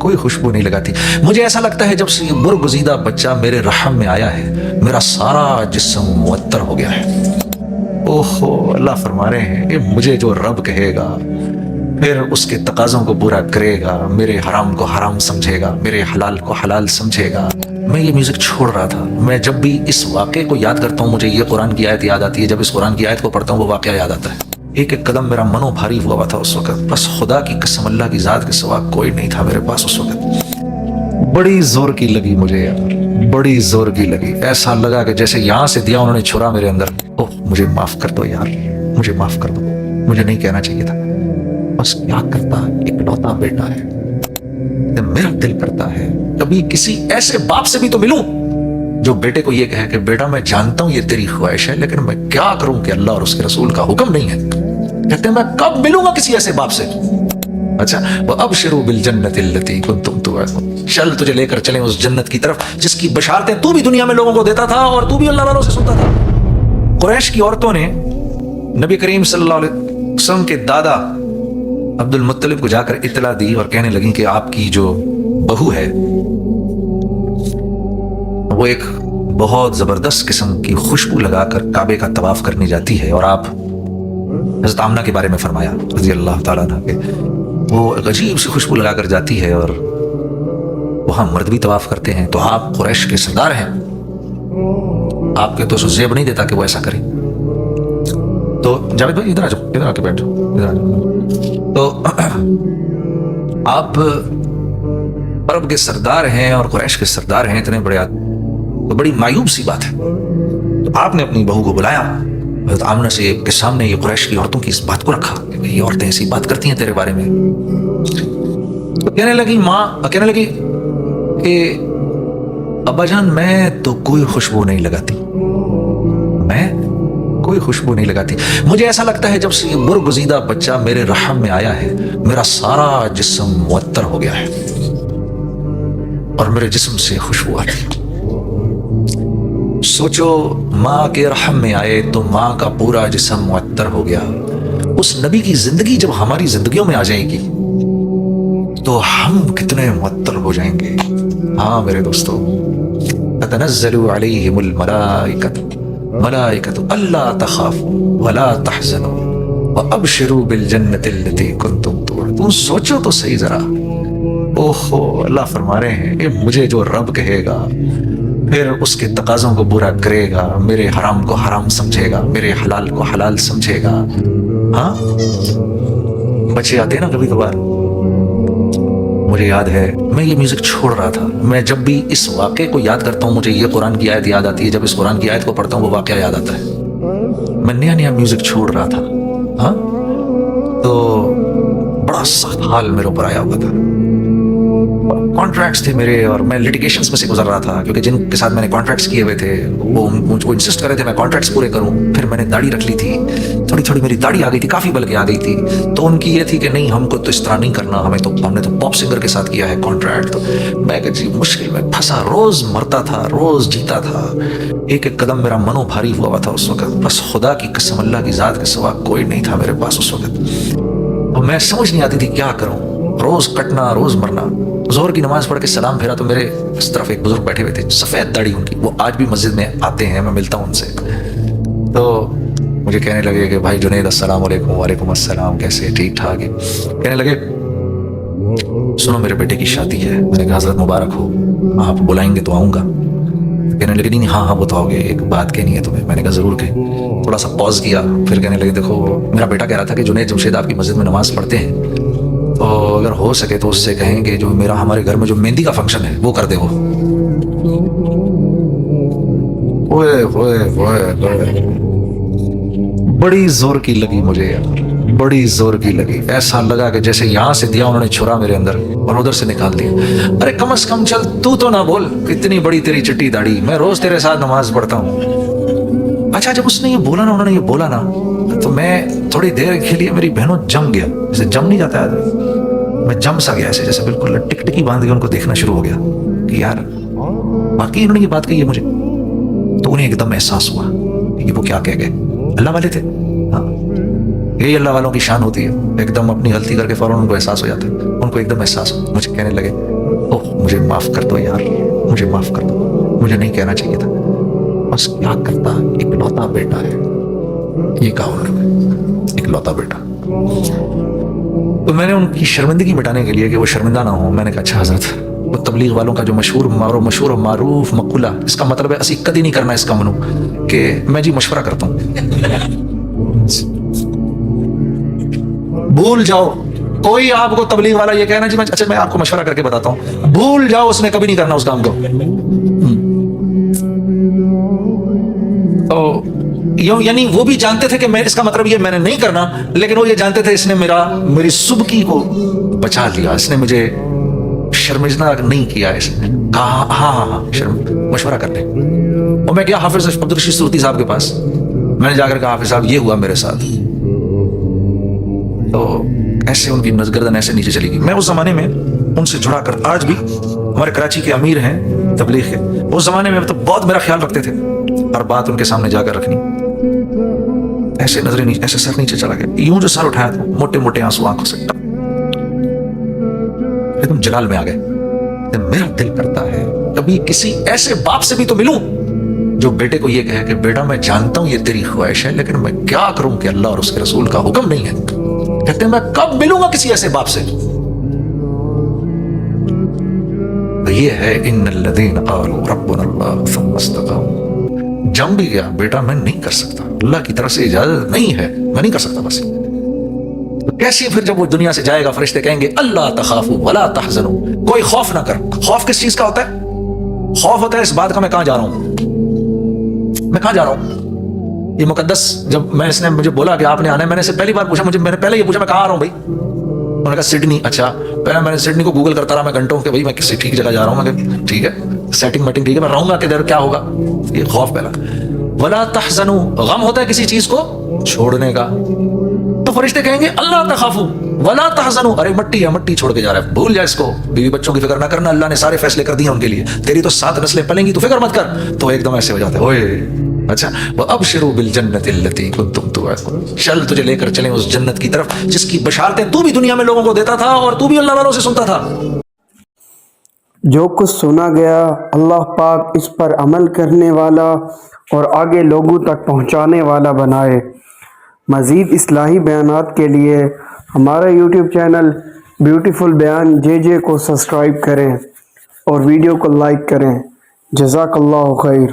कोई खुशबू नहीं लगाती। मुझे ऐसा लगता है जब से ये बुरगुज़ीदा बच्चा मेरे रहम में आया है, मेरा सारा जिस्म मुअत्तर हो गया है। ओहो, अल्लाह फरमा रहे हैं कि मुझे जो रब कहेगा फिर उसके तकाज़ों को पूरा करेगा, मेरे हराम को हराम समझेगा, मेरे हलाल को हलाल समझेगा। मैं ये म्यूज़िक छोड़ रहा था। मैं जब भी इस वाक़े को याद करता हूँ मुझे ये कुरान की आयत याद आती है। जब इस कुरान की आयत को पढ़ता हूँ वो वाक़या याद आता है। एक एक कदम मेरा मनो भारी हुआ था उस वक़्त। बस खुदा की कसम, अल्लाह की ज़ात के सिवा कोई नहीं था मेरे पास उस वक़्त। बड़ी ज़ोर की लगी मुझे यार, बड़ी ज़ोर की लगी। ऐसा लगा कि जैसे यहाँ से दिया उन्होंने छुरा मेरे अंदर। ओह, मुझे माफ़ कर दो यार, मुझे माफ़ कर दो, मुझे नहीं कहना चाहिए था। बस क्या करता, इकलौता बेटा है। मेरा दिल करता है कभी किसी ऐसे बाप से भी तो मिलूं जो बेटे को ये कहे कि बेटा मैं जानता हूं ये तेरी ख्वाहिश है, लेकिन मैं क्या करूं कि अल्लाह और उसके रसूल का हुक्म नहीं है। कहते हैं मैं कब मिलूंगा किसी ऐसे बाप से। अच्छा, वो अब शुरू बिल जन्नत लती कुंतुम तुअदून, चल तुझे लेकर चलें उस जन्नत की तरफ जिसकी बशारतें तू भी दुनिया में लोगों को देता था और तू भी अल्लाह वालों से सुनता था। कुरैश की औरतों ने नबी करीम सल्लल्लाहु अलैहि वसल्लम के दादा अब्दुल मुत्तलिब को जाकर इत्तला दी और कहने लगी कि आपकी जो बहू है वो एक बहुत जबरदस्त किस्म की खुशबू लगाकर काबे का तवाफ करने जाती है। और आप हज़रत आमना के बारे में फरमाया रज़ी अल्लाह ताला अन्हा के, वो एक अजीब सी खुशबू लगाकर जाती है और वहाँ मर्द भी तवाफ करते हैं। तो आप कुरैश के सरदार हैं, आपके तो जेब नहीं देता कि वो ऐसा करें। तो जावेद भाई इधर आ जाओ, इधर आके बैठ जाओ, इधर आ जाओ। तो आप अरब के सरदार हैं और कुरैश के सरदार हैं, इतने बड़े तो बड़ी मायूब सी बात है। तो आपने अपनी बहू को बुलाया आमना से के सामने, ये कुरैश की औरतों की इस बात को रखा कि ये औरतें ऐसी बात करती हैं तेरे बारे में। तो कहने लगी कहने लगी कि अब्बाजान मैं तो कोई खुशबू नहीं लगाती, मैं कोई खुशबू नहीं लगाती। मुझे ऐसा लगता है जब से ये बुरगुज़ीदा बच्चा मेरे रहम में आया है, मेरा सारा जिस्म मुअत्तर हो गया है और मेरे जिस्म से खुशबू आती है। सोचो, माँ के रहम में आए तो माँ का पूरा जिस्म मुअत्तर हो गया। उस नबी की जिंदगी जब हमारी जिंदगियों में आ जाएगी तो हम कितने मुअत्तर हो जाएंगे। हाँ मेरे दोस्तों, ततनज़्ज़लु अलैहिमुल मलाइकतु अल्ला तखाफू वला तहज़नू व अबशिरू बिल जन्नति लती कुंतुम तुअदून। सोचो तो सही जरा। ओहो, अल्लाह फरमा रहे हैं कि मुझे जो रब कहेगा फिर उसके तकाज़ों को पूरा करेगा, मेरे हराम को हराम समझेगा, मेरे हलाल को हलाल समझेगा। हाँ, बच्चे आते हैं ना कभी कभार। मुझे याद है मैं ये म्यूजिक छोड़ रहा था। मैं जब भी इस वाक़े को याद करता हूँ मुझे ये कुरान की आयत याद आती है। जब इस कुरान की आयत को पढ़ता हूँ वो वाक़या याद आता है। मैं नया नया म्यूजिक छोड़ रहा था। हाँ, तो बड़ा सख्त हाल मेरे ऊपर आया हुआ था। कॉन्ट्रैक्ट्स थे मेरे और मैं लिटिगेशंस में से गुजर रहा था, क्योंकि जिनके साथ मैंने कॉन्ट्रैक्ट्स किए हुए थे वो मुझको इंसिस्ट कर रहे थे मैं कॉन्ट्रैक्ट्स पूरे करूं। फिर मैंने दाढ़ी रख ली थी, थोड़ी थोड़ी मेरी दाढ़ी आ गई थी, काफ़ी बल के आ गई थी। तो उनकी ये थी कि नहीं, हमको तो इस तरह नहीं करना, हमने तो पॉप सिंगर के साथ किया है कॉन्ट्रैक्ट। तो मैं जी मुश्किल में फंसा, रोज़ मरता था, रोज़ जीता था। एक एक कदम मेरा मनो भारी हुआ था उस वक्त। बस खुदा की कसम, अल्लाह की ज़ात के सिवा कोई नहीं था मेरे पास उस वक्त। और मैं समझ नहीं आती थी क्या करूँ। रोज़ कटना, रोज़ मरना। ज़ोहर की नमाज़ पढ़ के सलाम फेरा तो मेरे इस तरफ एक बुजुर्ग बैठे हुए थे, सफ़ेद दाढ़ी उनकी, वो आज भी मस्जिद में आते हैं, मैं मिलता हूँ उनसे। तो मुझे कहने लगे कि भाई जुनैद अस्सलाम वालेकुम। वालेकुम अस्सलाम, कैसे? ठीक ठाक है। कहने लगे सुनो मेरे बेटे की शादी है। मैंने कहा हज़रत मुबारक हो, आप बुलाएंगे तो आऊँगा। कहने लगे नहीं हाँ हाँ बताओगे, एक बात कहनी है तुम्हें। मैंने कहा ज़रूर कहें। थोड़ा सा पॉज किया, फिर कहने लगे देखो मेरा बेटा कह रहा था कि जुनैद जमशेद आपकी मस्जिद में नमाज़ पढ़ते हैं, तो अगर हो सके तो उससे कहेंगे जो मेरा हमारे घर में जो मेहंदी का फंक्शन है वो कर दे। वो ओए ओए ओए, बड़ी जोर की लगी मुझे यार, बड़ी जोर की लगी। ऐसा लगा कि जैसे यहाँ से दिया उन्होंने छुरा मेरे अंदर और उधर से निकाल दिया। अरे कम से कम चल तू तो ना बोल, इतनी बड़ी तेरी चिट्टी दाढ़ी, मैं रोज तेरे साथ नमाज पढ़ता हूँ। अच्छा, जब उसने ये बोला ना, उन्होंने ये बोला ना, तो मैं थोड़ी देर के लिए मेरी बहनों जम गया, जैसे जम नहीं जाता है, मैं जम सा गया ऐसे, जैसे बिल्कुल टिकटिकी बांध के उनको देखना शुरू हो गया कि यार बाकी इन्होंने ये बात कही है मुझे। तो उन्हें एकदम एहसास हुआ कि वो क्या कह गए। अल्लाह वाले थे, हाँ, यही अल्लाह वालों की शान होती है। एकदम अपनी गलती करके फौरन उनको एहसास हो जाता है। उनको एकदम एहसास हो, मुझे कहने लगे, ओह मुझे माफ़ कर दो यार, मुझे माफ़ कर दो, मुझे नहीं कहना चाहिए था, बस क्या करता, इकलौता बेटा है, ये कहा उन्होंने, इकलौता बेटा। तो मैंने उनकी शर्मिंदगी मिटाने के लिए कि वो शर्मिंदा ना हो, मैंने कहा अच्छा हज़रत, वो तबलीग वालों का जो मशहूर और मारूफ मकुला, इसका मतलब है असी कदी नहीं करना इसका मनु कि मैं जी मशवरा करता हूँ, भूल जाओ। कोई आपको तबलीग वाला ये कहना जी अच्छा मैं आपको मशवरा करके बताता हूँ, भूल जाओ, उसने कभी नहीं करना उस काम को। तो यानी वो भी जानते थे कि मैं, इसका मतलब ये मैंने नहीं करना, लेकिन वो ये जानते थे इसने मेरी सुबकी को बचा लिया, इसने मुझे शर्मिंदा नहीं किया, इसने कहा हाँ मशवरा कर ले। और मैं गया हाफिज अब्दुल रशीद सूरती साहब के पास, मैंने जाकर कहा हाफिज साहब ये हुआ मेरे साथ, तो ऐसे उनकी गर्दन ऐसे नीचे चली गई। मैं उस जमाने में उनसे जुड़ा कर, आज भी हमारे कराची के अमीर हैं तबलीग के, उस जमाने में मतलब बहुत मेरा ख्याल रखते थे, हर बात उनके सामने जाकर रखनी, ऐसे नजरें नीचे, ऐसे सर नीचे चला गया, यूं जो सर उठाया था, मोटे मोटे आंसू आंखों से, एकदम जलाल में आ गए। मेरा दिल करता है कभी किसी ऐसे बाप से भी तो मिलूं जो बेटे को ये कहे कि बेटा मैं जानता हूं ये तेरी ख्वाहिश है, लेकिन मैं क्या करूं कि अल्लाह और उसके रसूल का हुक्म नहीं है। कहते हैं मैं कब मिलूंगा किसी ऐसे बाप से। तो ये है इन्नल्लज़ीना क़ालू रब्बुनल्लाह सुम्मा इस्तक़ामू। जम भी गया बेटा मैं नहीं कर सकता, अल्लाह की तरफ से इजाजत नहीं है, मैं नहीं कर सकता बस। तो कैसे फिर जब वो दुनिया से जाएगा फरिश्ते कहेंगे अल्लाह तखाफू वला तहज़नू, कोई खौफ ना कर। खौफ किस चीज का होता है? खौफ होता है इस बात का मैं कहां जा रहा हूं, मैं कहां जा रहा हूं। ये मुकद्दस जब मैं, इसने मुझे बोला कि आपने आना है, मैंने इसे पहली बार पूछा, मैंने पहले ये पूछा मैं कहां आ रहा हूं भाई, उन्होंने कहा सिडनी। अच्छा, पहले मैंने सिडनी को गूगल करता रहा मैं घंटों कि भाई मैं किसी ठीक जगह जा रहा हूं, मैं ठीक है सेटिंग मेटिंग ठीक है, मैं रहूंगा किधर, क्या होगा, ये खौफ पहला। वला तहज़नू, गम होता है किसी चीज को छोड़ने का। तो फरिश्ते कहेंगे अल्लाह तखाफू वला तहज़नू, अरे मट्टी है, मट्टी छोड़ के जा रहा है, भूल जा इसको, बीवी बच्चों की फिक्र ना करना, अल्लाह ने सारे फैसले कर दिए उनके लिए, तेरी तो 7 नस्लें पलेंगी, तो फिक्र मत कर। तो एकदम ऐसे हो जाते हैं, ओए अच्छा व अबशिरू बिल जन्नति अल्लती कुंतुम तुअदून, चल तुझे लेकर चलें उस जन्नत की तरफ जिसकी बशारतें तू भी दुनिया में लोगों को देता था और तू भी अल्लाह वालों से सुनता था। जो कुछ सुना गया अल्लाह पाक इस पर अमल करने वाला और आगे लोगों तक पहुंचाने वाला बनाए। मज़ीद इस्लाही बयानात के लिए हमारा यूट्यूब चैनल ब्यूटीफुल बयान JJ को सब्सक्राइब करें और वीडियो को लाइक करें। जज़ाकल्लाहु खैर।